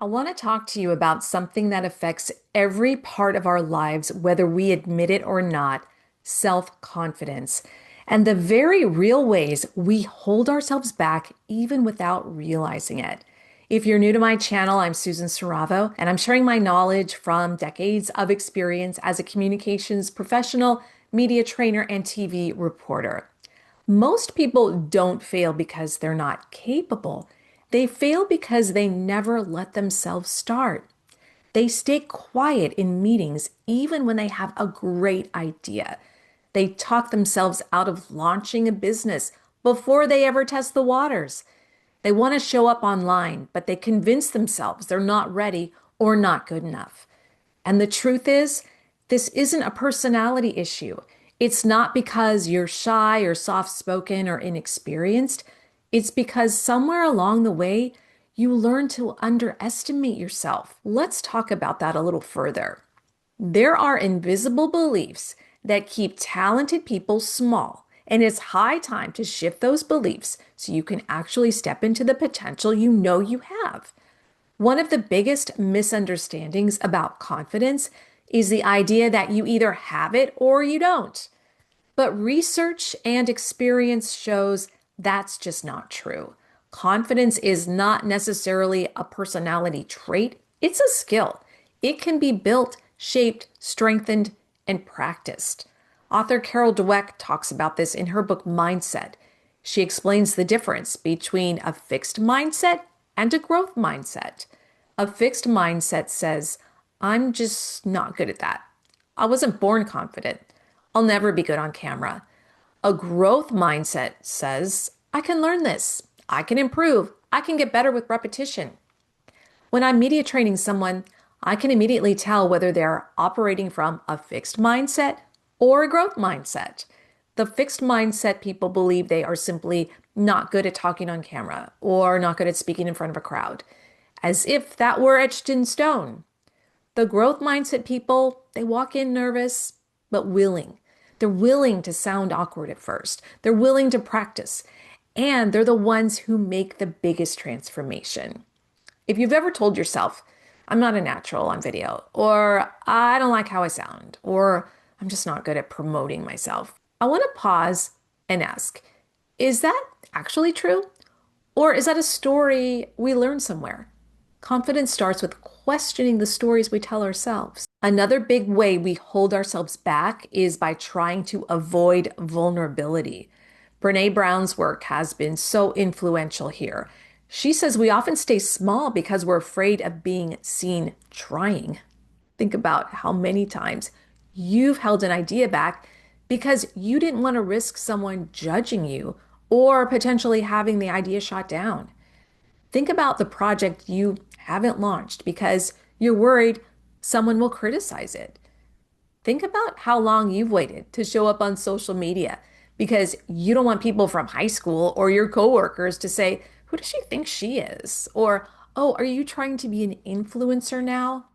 I want to talk to you about something that affects every part of our lives, whether we admit it or not, self-confidence, and the very real ways we hold ourselves back even without realizing it. If you're new to my channel, I'm Susan Saravo, and I'm sharing my knowledge from decades of experience as a communications professional, media trainer, and TV reporter. Most people don't fail because they're not capable. They fail because they never let themselves start. They stay quiet in meetings even when they have a great idea. They talk themselves out of launching a business before they ever test the waters. They want to show up online, but they convince themselves they're not ready or not good enough. And the truth is, this isn't a personality issue. It's not because you're shy or soft spoken or inexperienced. It's because somewhere along the way, you learn to underestimate yourself. Let's talk about that a little further. There are invisible beliefs that keep talented people small, and it's high time to shift those beliefs so you can actually step into the potential you know you have. One of the biggest misunderstandings about confidence is the idea that you either have it or you don't. But research and experience shows that's just not true. Confidence is not necessarily a personality trait, it's a skill. It can be built, shaped, strengthened, and practiced. Author Carol Dweck talks about this in her book Mindset. She explains the difference between a fixed mindset and a growth mindset. A fixed mindset says, I'm just not good at that. I wasn't born confident. I'll never be good on camera. A growth mindset says, I can learn this. I can improve. I can get better with repetition. When I'm media training someone, I can immediately tell whether they're operating from a fixed mindset or a growth mindset. The fixed mindset people believe they are simply not good at talking on camera or not good at speaking in front of a crowd, as if that were etched in stone. The growth mindset people, they walk in nervous, but willing. They're willing to sound awkward at first. They're willing to practice. And they're the ones who make the biggest transformation. If you've ever told yourself, I'm not a natural on video, or I don't like how I sound, or I'm just not good at promoting myself, I want to pause and ask, is that actually true? Or is that a story we learned somewhere? Confidence starts with questioning the stories we tell ourselves. Another big way we hold ourselves back is by trying to avoid vulnerability. Brené Brown's work has been so influential here. She says we often stay small because we're afraid of being seen trying. Think about how many times you've held an idea back because you didn't want to risk someone judging you or potentially having the idea shot down. Think about the project you haven't launched because you're worried someone will criticize it. Think about how long you've waited to show up on social media because you don't want people from high school or your coworkers to say, who does she think she is? Or, oh, are you trying to be an influencer now?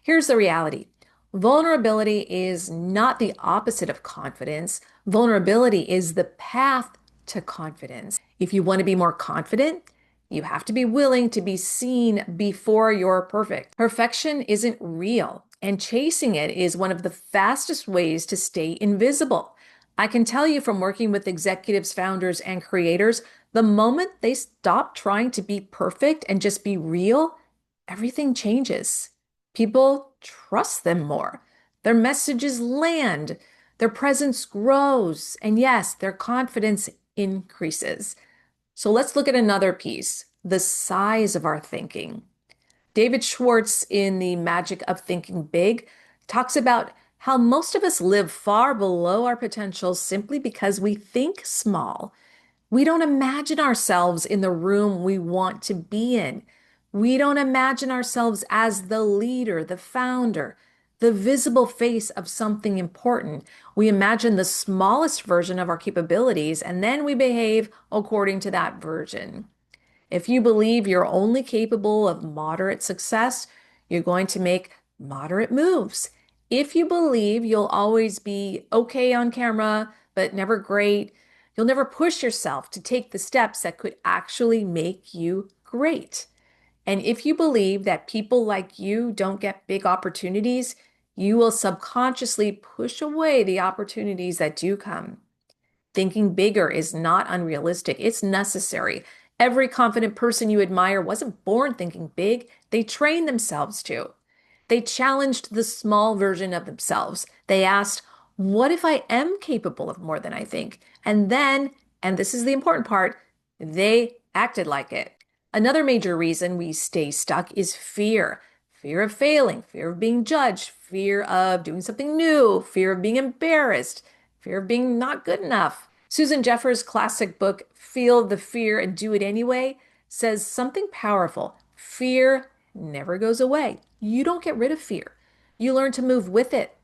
Here's the reality. Vulnerability is not the opposite of confidence. Vulnerability is the path to confidence. If you want to be more confident, you have to be willing to be seen before you're perfect. Perfection isn't real, and chasing it is one of the fastest ways to stay invisible. I can tell you from working with executives, founders, and creators, the moment they stop trying to be perfect and just be real, everything changes. People trust them more. Their messages land, their presence grows, and yes, their confidence increases. So let's look at another piece, the size of our thinking. David Schwartz in The Magic of Thinking Big talks about how most of us live far below our potential simply because we think small. We don't imagine ourselves in the room we want to be in. We don't imagine ourselves as the leader, the founder, the visible face of something important. We imagine the smallest version of our capabilities, and then we behave according to that version. If you believe you're only capable of moderate success, you're going to make moderate moves. If you believe you'll always be okay on camera, but never great, you'll never push yourself to take the steps that could actually make you great. And if you believe that people like you don't get big opportunities, you will subconsciously push away the opportunities that do come. Thinking bigger is not unrealistic, it's necessary. Every confident person you admire wasn't born thinking big, they trained themselves to. They challenged the small version of themselves. They asked, what if I am capable of more than I think? And then, and this is the important part, they acted like it. Another major reason we stay stuck is fear. Fear of failing, fear of being judged, fear of doing something new, fear of being embarrassed, fear of being not good enough. Susan Jeffers' classic book, Feel the Fear and Do It Anyway, says something powerful. Fear never goes away. You don't get rid of fear. You learn to move with it.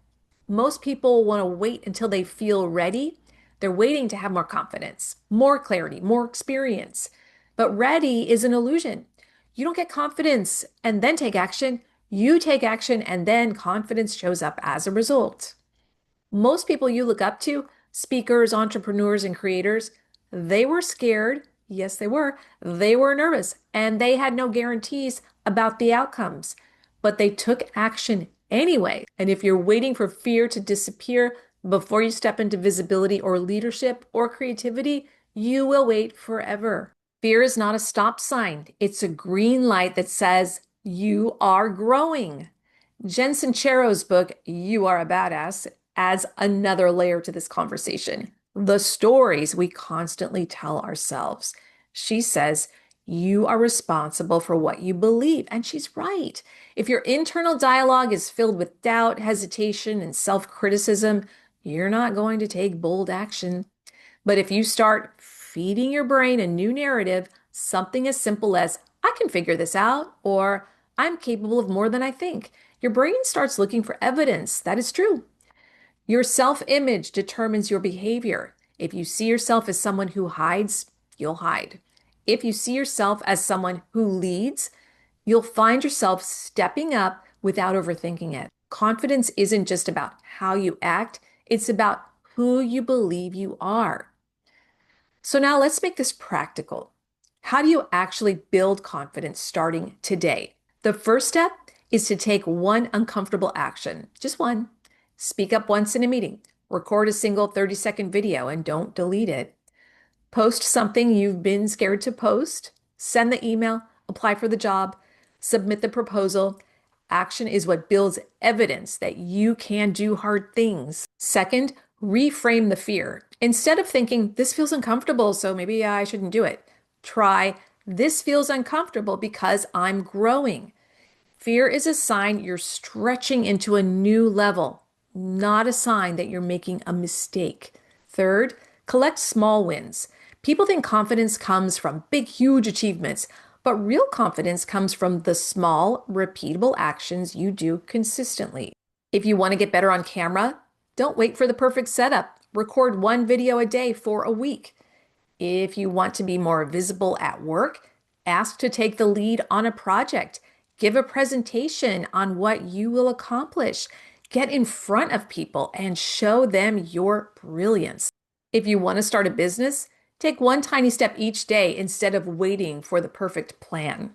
Most people want to wait until they feel ready. They're waiting to have more confidence, more clarity, more experience. But ready is an illusion. You don't get confidence and then take action. You take action and then confidence shows up as a result. Most people you look up to, speakers, entrepreneurs, and creators, they were scared. Yes, they were. They were nervous and they had no guarantees about the outcomes, but they took action anyway. And if you're waiting for fear to disappear before you step into visibility or leadership or creativity, you will wait forever. Fear is not a stop sign. It's a green light that says you are growing. Jen Sincero's book, You Are a Badass, adds another layer to this conversation. The stories we constantly tell ourselves. She says, you are responsible for what you believe. And she's right. If your internal dialogue is filled with doubt, hesitation, and self-criticism, you're not going to take bold action. But if you start feeding your brain a new narrative, something as simple as, I can figure this out, or I'm capable of more than I think, your brain starts looking for evidence that is true. Your self-image determines your behavior. If you see yourself as someone who hides, you'll hide. If you see yourself as someone who leads, you'll find yourself stepping up without overthinking it. Confidence isn't just about how you act, it's about who you believe you are. So now let's make this practical. How do you actually build confidence starting today? The first step is to take one uncomfortable action, just one. Speak up once in a meeting. Record a single 30-second video and don't delete it. Post something you've been scared to post. Send the email, apply for the job, submit the proposal. Action is what builds evidence that you can do hard things. Second, reframe the fear. Instead of thinking, this feels uncomfortable, so maybe I shouldn't do it, try, this feels uncomfortable because I'm growing. Fear is a sign you're stretching into a new level, not a sign that you're making a mistake. Third, collect small wins. People think confidence comes from big, huge achievements, but real confidence comes from the small, repeatable actions you do consistently. If you want to get better on camera, don't wait for the perfect setup. Record one video a day for a week. If you want to be more visible at work, ask to take the lead on a project. Give a presentation on what you will accomplish. Get in front of people and show them your brilliance. If you want to start a business, take one tiny step each day instead of waiting for the perfect plan.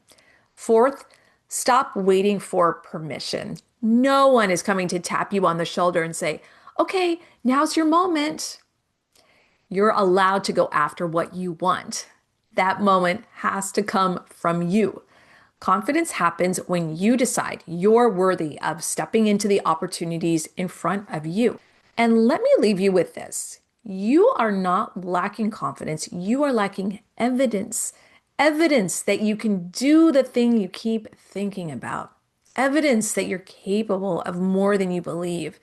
Fourth, stop waiting for permission. No one is coming to tap you on the shoulder and say, okay, now's your moment. You're allowed to go after what you want. That moment has to come from you. Confidence happens when you decide you're worthy of stepping into the opportunities in front of you. And let me leave you with this. You are not lacking confidence. You are lacking evidence. Evidence that you can do the thing you keep thinking about. Evidence that you're capable of more than you believe.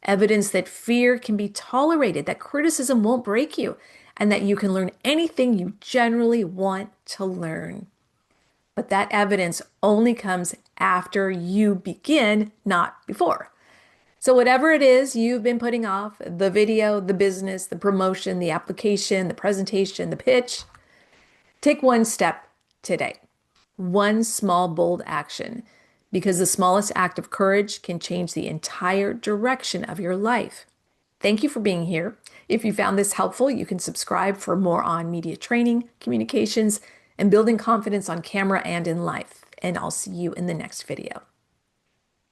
Evidence that fear can be tolerated, that criticism won't break you, and that you can learn anything you generally want to learn. But that evidence only comes after you begin, not before. So whatever it is you've been putting off, the video, the business, the promotion, the application, the presentation, the pitch, take one step today. One small, bold action, because the smallest act of courage can change the entire direction of your life. Thank you for being here. If you found this helpful, you can subscribe for more on media training, communications, and building confidence on camera and in life. and I'll see you in the next video.